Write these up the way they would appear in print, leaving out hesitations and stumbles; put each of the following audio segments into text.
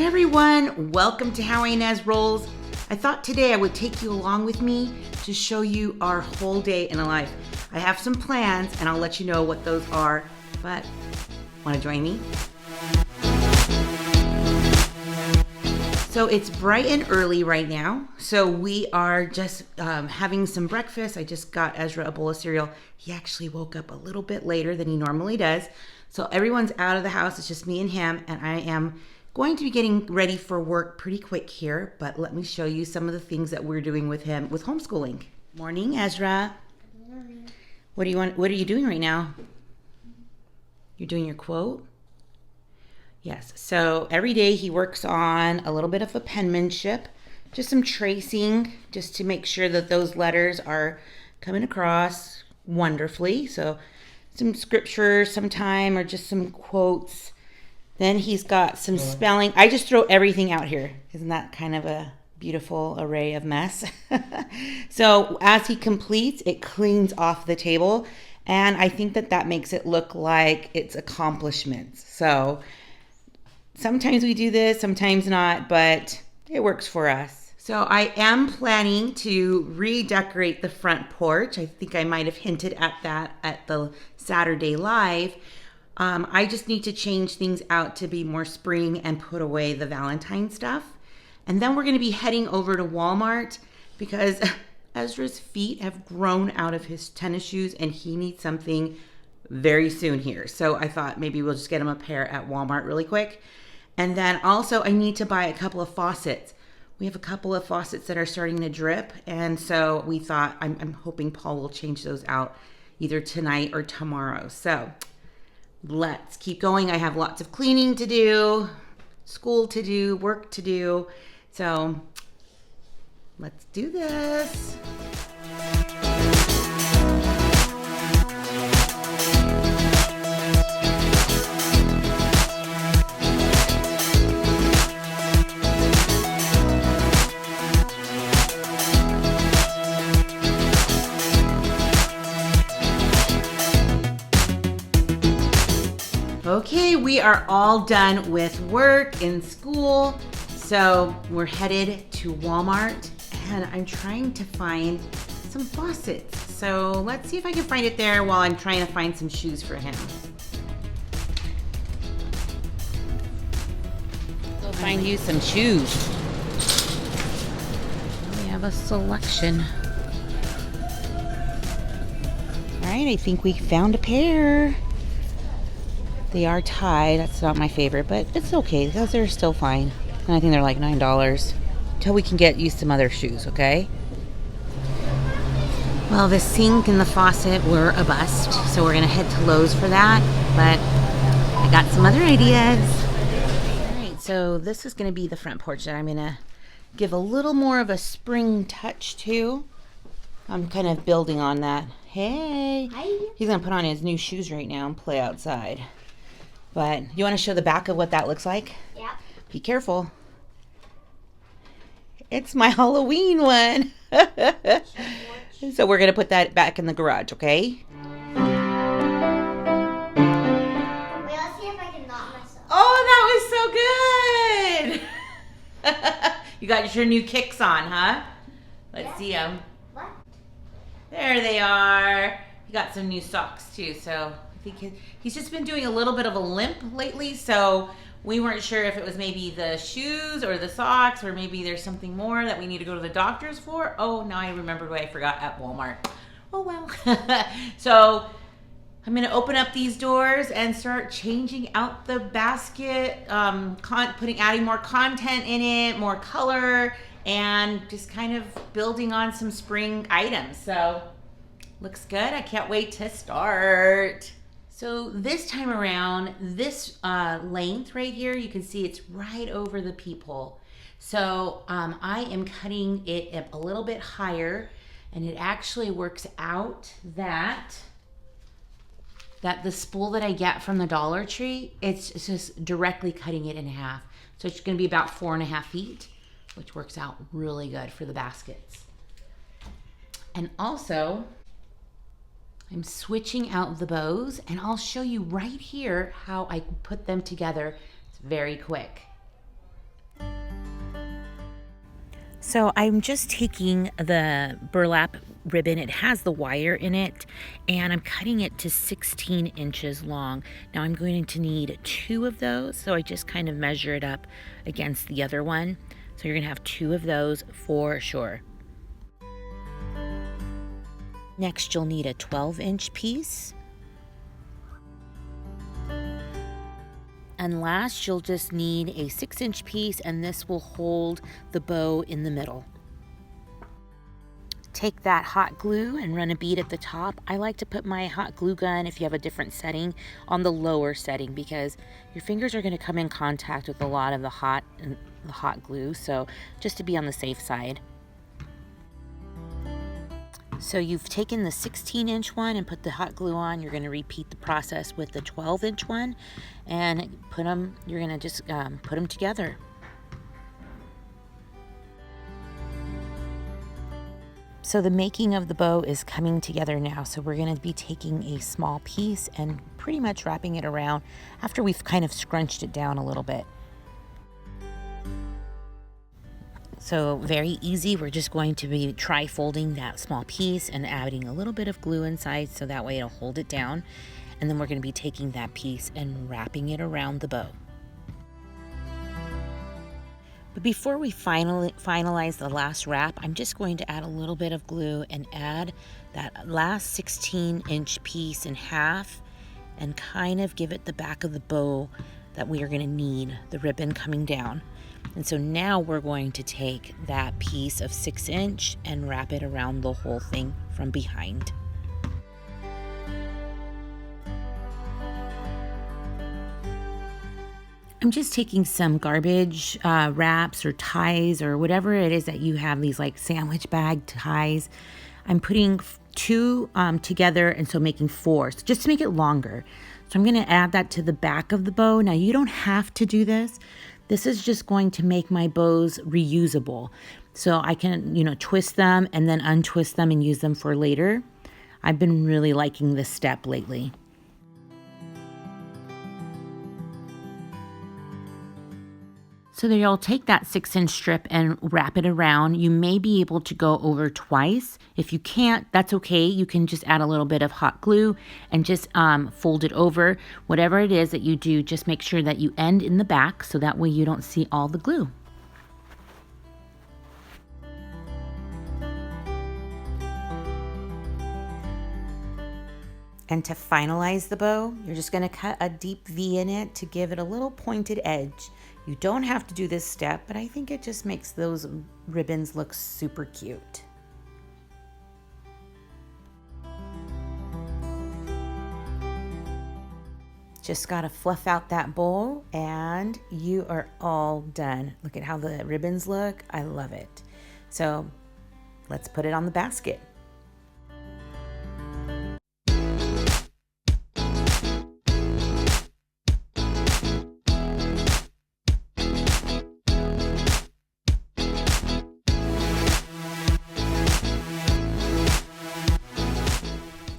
Hi everyone, welcome to How Ines Rolls. I thought today I would take you along with me to show you our whole day in a life. I have some plans and I'll let you know what those are, but want to join me? So it's bright and early right now. So we are just having some breakfast. I just got Ezra a bowl of cereal. He actually woke up a little bit later than he normally does. So everyone's out of the house. It's just me and him, and I am going to be getting ready for work pretty quick here, but let me show you some of the things that we're doing with him with homeschooling. Morning, Ezra. Good morning. What are you doing right now? You're doing your quote? Yes. So every day he works on a little bit of a penmanship, just some tracing, just to make sure that those letters are coming across wonderfully. So some scripture sometime or just some quotes. Then he's got some spelling. I just throw everything out here. Isn't that kind of a beautiful array of mess? So as he completes, it cleans off the table. And I think that makes it look like it's accomplishments. So sometimes we do this, sometimes not, but it works for us. So I am planning to redecorate the front porch. I think I might have hinted at that at the Saturday Live. I just need to change things out to be more spring and put away the Valentine stuff. And then we're going to be heading over to Walmart because Ezra's feet have grown out of his tennis shoes and he needs something very soon here. So I thought maybe we'll just get him a pair at Walmart really quick. And then also I need to buy a couple of faucets. We have a couple of faucets that are starting to drip. And so we thought, I'm hoping Paul will change those out either tonight or tomorrow. So let's keep going. I have lots of cleaning to do, school to do, work to do. So let's do this. Okay, we are all done with work and school, so we're headed to Walmart, and I'm trying to find some faucets. So let's see if I can find it there while I'm trying to find some shoes for him. Go find you some shoes. We have a selection. All right, I think we found a pair. They are tied. That's not my favorite, but it's okay because they're still fine. And I think they're like $9 until we can get you some other shoes, okay? Well, the sink and the faucet were a bust, so we're going to head to Lowe's for that, but I got some other ideas. All right, so this is going to be the front porch that I'm going to give a little more of a spring touch to. I'm kind of building on that. Hey! Hi. He's going to put on his new shoes right now and play outside. But you want to show the back of what that looks like? Yeah. Be careful. It's my Halloween one. So we're going to put that back in the garage, okay? Wait, let's see if I can knock myself. Oh, that was so good. You got your new kicks on, huh? Let's see them. What? There they are. You got some new socks too, so I think he's just been doing a little bit of a limp lately, so we weren't sure if it was maybe the shoes or the socks or maybe there's something more that we need to go to the doctor's for. Oh, now I remembered what I forgot at Walmart. Oh, well. So I'm going to open up these doors and start changing out the basket, adding more content in it, more color, and just kind of building on some spring items. So looks good. I can't wait to start. So this time around, this length right here, you can see it's right over the peephole. So I am cutting it a little bit higher, and it actually works out that the spool that I get from the Dollar Tree, it's just directly cutting it in half. So it's going to be about 4.5 feet, which works out really good for the baskets. And also, I'm switching out the bows, and I'll show you right here how I put them together. It's very quick. So I'm just taking the burlap ribbon, it has the wire in it, and I'm cutting it to 16 inches long. Now I'm going to need 2 of those, so I just kind of measure it up against the other one. So you're gonna have 2 of those for sure. Next, you'll need a 12-inch piece. And last, you'll just need a 6-inch piece, and this will hold the bow in the middle. Take that hot glue and run a bead at the top. I like to put my hot glue gun, if you have a different setting, on the lower setting because your fingers are going to come in contact with a lot of the hot glue, so just to be on the safe side. So you've taken the 16-inch one and put the hot glue on. You're going to repeat the process with the 12-inch one and you're going to just put them together. So the making of the bow is coming together now. So we're going to be taking a small piece and pretty much wrapping it around after we've kind of scrunched it down a little bit. So very easy. We're just going to be tri-folding that small piece and adding a little bit of glue inside so that way it'll hold it down. And then we're going to be taking that piece and wrapping it around the bow. But before we finalize the last wrap, I'm just going to add a little bit of glue and add that last 16-inch piece in half and kind of give it the back of the bow that we are going to need, the ribbon coming down. And so now we're going to take that piece of 6-inch and wrap it around the whole thing from behind. I'm just taking some garbage wraps or ties or whatever it is that you have, these like sandwich bag ties. I'm putting 2 together and so making 4, so just to make it longer. So I'm going to add that to the back of the bow. Now you don't have to do this. This is just going to make my bows reusable. So I can, twist them and then untwist them and use them for later. I've been really liking this step lately. So there you'll take that 6-inch strip and wrap it around. You may be able to go over twice. If you can't, that's okay. You can just add a little bit of hot glue and just fold it over. Whatever it is that you do, just make sure that you end in the back so that way you don't see all the glue. And to finalize the bow, you're just going to cut a deep V in it to give it a little pointed edge. You don't have to do this step, but I think it just makes those ribbons look super cute. Just got to fluff out that bowl and you are all done. Look at how the ribbons look. I love it. So let's put it on the basket.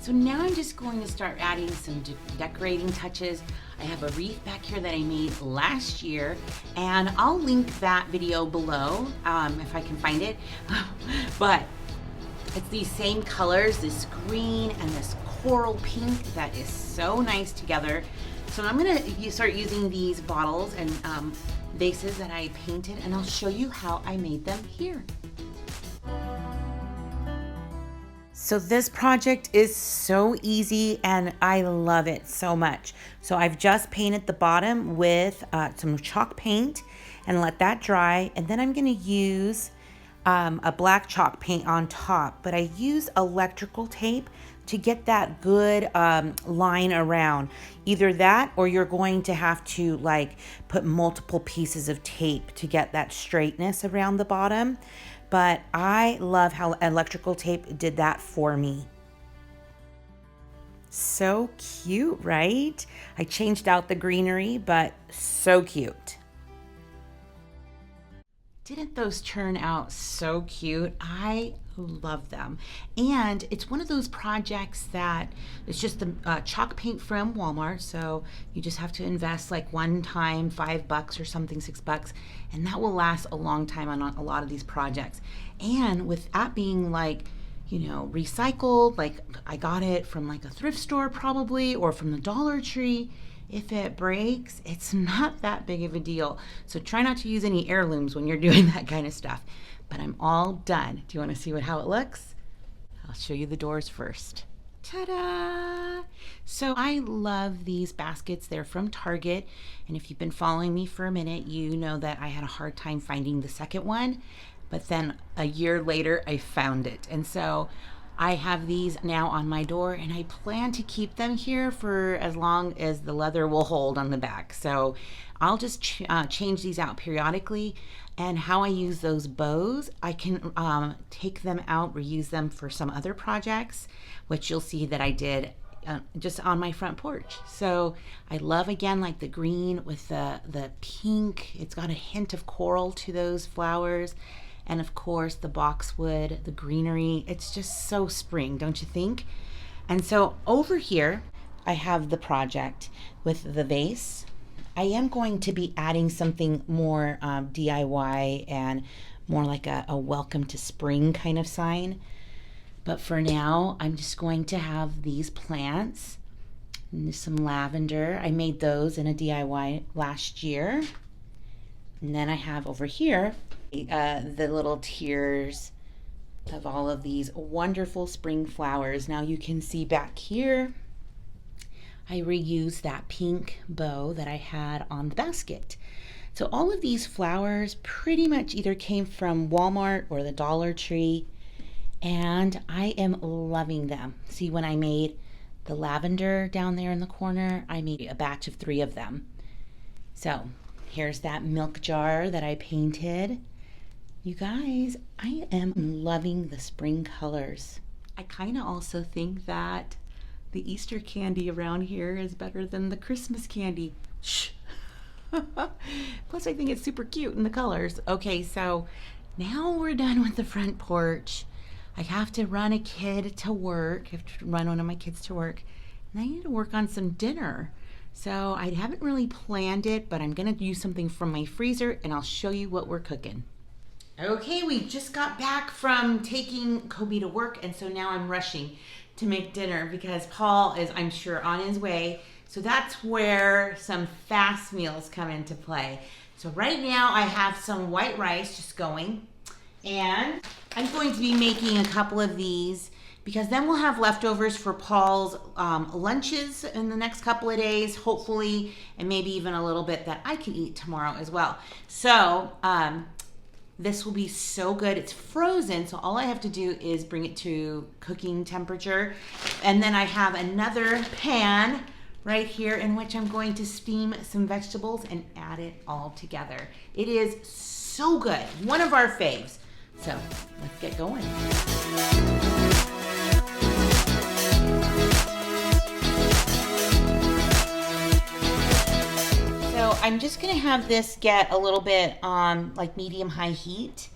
So now I'm just going to start adding some decorating touches. I have a wreath back here that I made last year, and I'll link that video below if I can find it. But it's these same colors, this green and this coral pink that is so nice together. So I'm gonna start using these bottles and vases that I painted, and I'll show you how I made them here. So this project is so easy and I love it so much. So I've just painted the bottom with some chalk paint and let that dry. And then I'm gonna use a black chalk paint on top, but I use electrical tape to get that good line around. Either that or you're going to have to put multiple pieces of tape to get that straightness around the bottom. But I love how electrical tape did that for me. So cute, right? I changed out the greenery, but so cute. Didn't those turn out so cute? I love them. And it's one of those projects that it's just the chalk paint from Walmart. So you just have to invest like one time, $5 or something, $6, and that will last a long time on a lot of these projects. And with that being like, you know, recycled, like I got it from like a thrift store probably, or from the Dollar Tree. If it breaks, it's not that big of a deal. So try not to use any heirlooms when you're doing that kind of stuff. But I'm all done. Do you want to see how it looks? I'll show you the doors first. Ta-da! So I love these baskets. They're from Target. And if you've been following me for a minute, you know that I had a hard time finding the second one. But then a year later, I found it. And so I have these now on my door, and I plan to keep them here for as long as the leather will hold on the back. So I'll just change these out periodically. And how I use those bows, I can take them out, reuse them for some other projects, which you'll see that I did just on my front porch. So I love, again, like the green with the pink. It's got a hint of coral to those flowers. And of course, the boxwood, the greenery. It's just so spring, don't you think? And so over here, I have the project with the vase. I am going to be adding something more DIY and more like a welcome to spring kind of sign. But for now, I'm just going to have these plants and some lavender. I made those in a DIY last year. And then I have over here the little tiers of all of these wonderful spring flowers. Now you can see back here, I reused that pink bow that I had on the basket. So all of these flowers pretty much either came from Walmart or the Dollar Tree, and I am loving them. See, when I made the lavender down there in the corner, I made a batch of 3 of them. So here's that milk jar that I painted. You guys, I am loving the spring colors. I kind of also think that the Easter candy around here is better than the Christmas candy. Shh. Plus, I think it's super cute in the colors. Okay, so now we're done with the front porch. I have to run a kid to work. I have to run one of my kids to work. And I need to work on some dinner. So I haven't really planned it, but I'm going to use something from my freezer, and I'll show you what we're cooking. Okay, we just got back from taking Kobe to work, and so now I'm rushing to make dinner because Paul is, I'm sure, on his way. So that's where some fast meals come into play. So right now I have some white rice just going, and I'm going to be making a couple of these because then we'll have leftovers for Paul's lunches in the next couple of days, hopefully, and maybe even a little bit that I can eat tomorrow as well. So this will be so good. It's frozen, so all I have to do is bring it to cooking temperature. And then I have another pan right here in which I'm going to steam some vegetables and add it all together. It is so good. One of our faves. So let's get going. So I'm just gonna have this get a little bit like medium-high heat.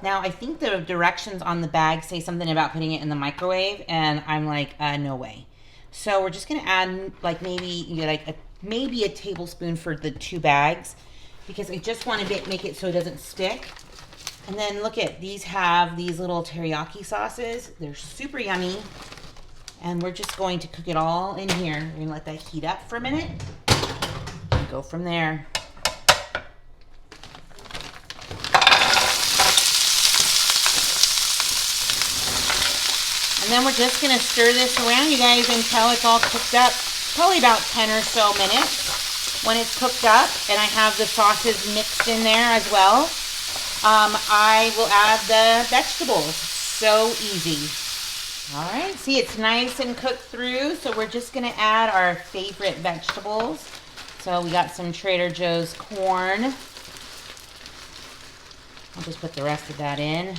Now I think the directions on the bag say something about putting it in the microwave, and I'm like, no way. So we're just gonna add like maybe a tablespoon for the 2 bags because I just want to make it so it doesn't stick. And then look at these, have these little teriyaki sauces. They're super yummy, and we're just going to cook it all in here. We're gonna let that heat up for a minute. Go from there. And then we're just going to stir this around, you guys, until it's all cooked up. Probably about 10 or so minutes. When it's cooked up and I have the sauces mixed in there as well, I will add the vegetables. So easy. All right, see, it's nice and cooked through, so we're just going to add our favorite vegetables. So we got some Trader Joe's corn. I'll just put the rest of that in.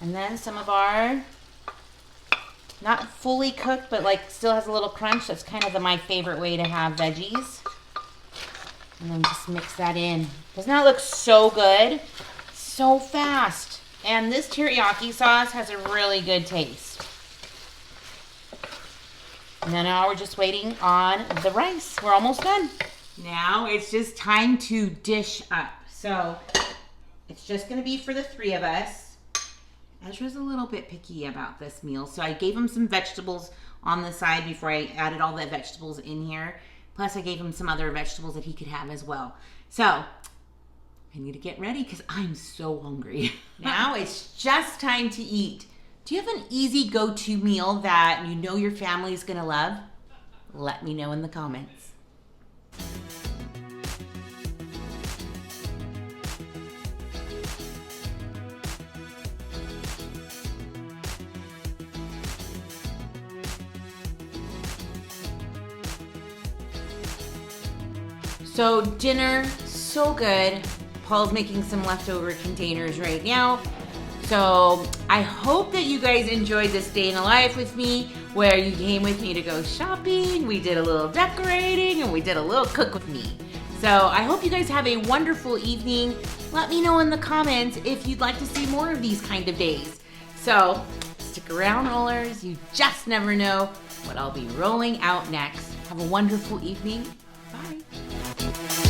And then some of our, not fully cooked, but like still has a little crunch. That's kind of my favorite way to have veggies. And then just mix that in. Doesn't that look so good? so fast. And this teriyaki sauce has a really good taste. And then now we're just waiting on the rice. We're almost done. Now it's just time to dish up. So it's just gonna be for the 3 of us. Ezra's a little bit picky about this meal, so I gave him some vegetables on the side before I added all the vegetables in here. Plus I gave him some other vegetables that he could have as well. So I need to get ready because I'm so hungry. Now it's just time to eat. Do you have an easy go-to meal that you know your family's gonna love? Let me know in the comments. So dinner, so good. Paul's making some leftover containers right now. So I hope that you guys enjoyed this day in the life with me, where you came with me to go shopping, we did a little decorating, and we did a little cook with me. So I hope you guys have a wonderful evening. Let me know in the comments if you'd like to see more of these kind of days. So stick around, rollers. You just never know what I'll be rolling out next. Have a wonderful evening. Bye.